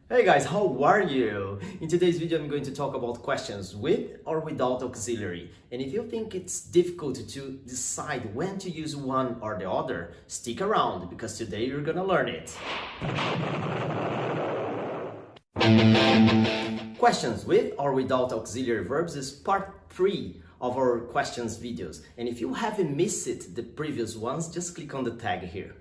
Hey guys, how are you? In today's video, I'm going to talk about questions with or without auxiliary. And if you think it's difficult to decide when to use one or the other, stick around because today you're gonna learn it. Questions with or without auxiliary verbs is part 3 of our questions videos. And if you haven't missed the previous ones, just click on the tag here.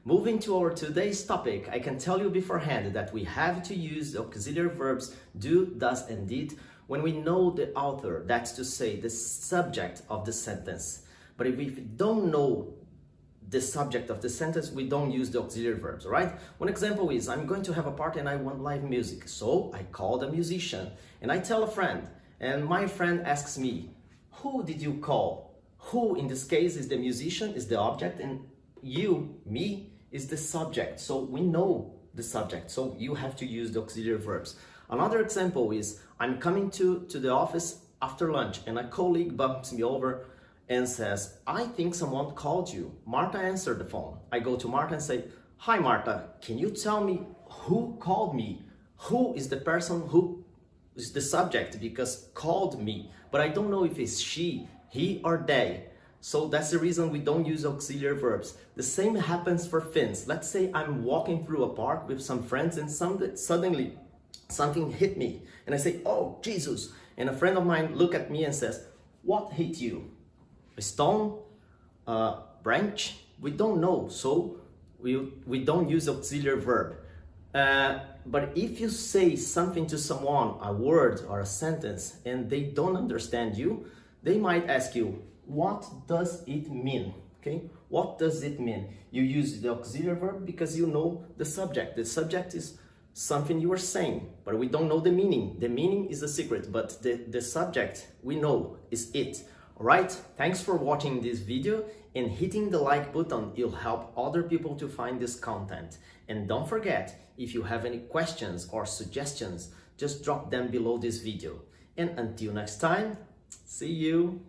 Moving to our today's topic, I can tell you beforehand that we have to use the auxiliary verbs do, does, and did when we know the author, that's to say the subject of the sentence. But if we don't know the subject of the sentence, we don't use the auxiliary verbs, right? One example is, I'm going to have a party and I want live music. So I call the musician and I tell a friend, and my friend asks me, who did you call? Who in this case is the musician, is the object, and you, me, is the subject. So we know the subject, so you have to use the auxiliary verbs. Another example is, I'm coming to the office after lunch and a colleague bumps me over and says, I think someone called you. Marta answered the phone. I go to Marta and say, hi Marta, can you tell me who called me? Who is the person who is the subject because called me, but I don't know if it's she, he, or they. So that's the reason we don't use auxiliary verbs. The same happens for fins. Let's say I'm walking through a park with some friends and suddenly something hit me. And I say, oh, Jesus. And a friend of mine look at me and says, what hit you? A stone? A branch? We don't know. So we don't use auxiliary verb. But if you say something to someone, a word or a sentence, and they don't understand you, they might ask you, what does it mean? Okay, what does it mean? You use the auxiliary verb because you know the subject. The subject is something you are saying, but we don't know the meaning. The meaning is a secret, but the subject we know is it. All right, thanks for watching this video, and hitting the like button will help other people to find this content. And don't forget, if you have any questions or suggestions, just drop them below this video. And until next time, see you.